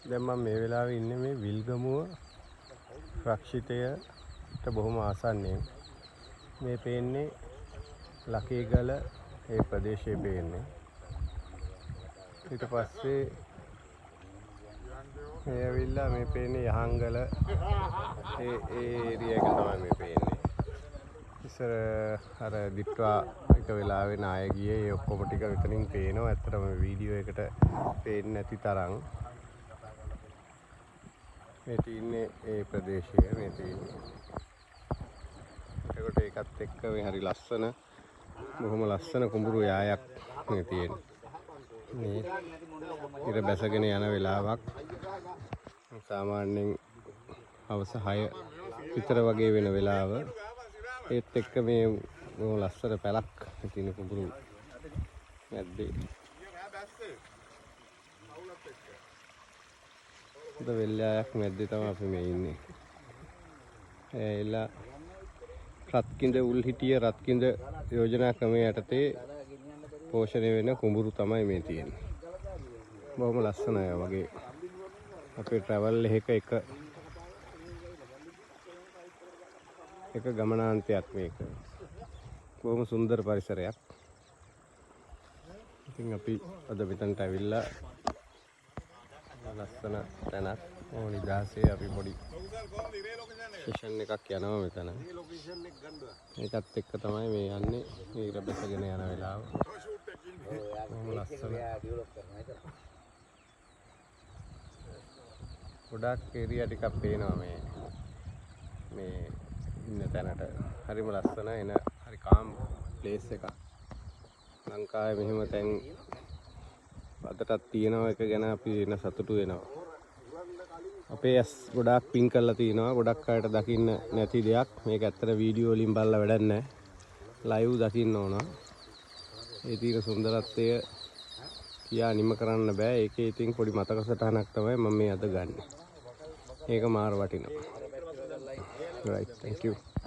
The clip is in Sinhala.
දැන් මම මේ වෙලාවේ ඉන්නේ මේ විල්ගමුව රක්ෂිතයට බොහොම ආසන්නයෙන්. මේ පේන්නේ ලකේගල ඒ ප්‍රදේශයේ පේන්නේ. ඊට පස්සේ මේ ඇවිල්ලා මේ පේන්නේ යහංගල ඒ ඒරියා එක තමයි මේ පේන්නේ. ඉස්සර අර දිට්වා එක වෙලාවේ නාය ගියේ ඒ ඔක්කොම ටික විතරින් පේනවා. ඇත්තටම මේ වීඩියෝ එකට පේන්නේ නැති තරම්. මේ තියන්නේ ඒ ප්‍රදේශය මේ තියන්නේ. ඒකට ඒකත් එක්ක මේ හරි ලස්සන බොහොම ලස්සන කුඹුරු යායක් මේ තියෙන්නේ. මේ ඉර බැසගෙන යන වෙලාවක් සාමාන්‍යයෙන් හවස 6 විතර වගේ වෙන වෙලාව. ඒත් එක්ක මේ බොහොම ලස්සන පැලක් තියෙන කුඹුරු මැද්දේ. වෙල්යායක් මැද්දේ තමයි අපි මේ ඉන්නේ. එලා රත්කින්ද උල්හිටිය රත්කින්ද යෝජනා ක්‍රමයේ යටතේ පෝෂණය වෙන කුඹුරු තමයි මේ තියෙන්නේ. බොහොම ලස්සනයි වගේ. අපේ ට්‍රැවල් එක ගමනාන්තයක් මේක. බොහොම සුන්දර පරිසරයක්. ඉතින් අපි අද මෙතනට ඇවිල්ලා ලස්සන තැනක් නිදහසේ අපි පොඩි ස්ටේෂන් එකක් යනවා මෙතන. ඒකත් එක්ක තමයි මේ යන්නේ. ඊට බැසගෙන යන වෙලාව. ලස්සන. ගොඩක් ඒරියා ටිකක් පේනවා මේ ඉන්න තැනට. හරිම ලස්සන එන හරි කාම් ප්ලේස් එකක්. ලංකාවේ මෙහෙම තැන් අදටත් තියෙනවා එක ගැන අපි එන සතුටු වෙනවා. අපේ ඇස් ගොඩාක් පින් කරලා තිනවා. ගොඩක් අයට දකින්න නැති දෙයක්. මේක ඇත්තට වීඩියෝ වලින් බලලා වැඩක් නැහැ. ලයිව් දකින්න ඕන. ඒ තියෙන සුන්දරත්වය කියා නිම කරන්න බෑ. ඒකේ ඉතින් පොඩි මතක සටහනක් තමයි මම මේ අද ගන්නෙ. ඒක මාර වටිනවා. right, thank you.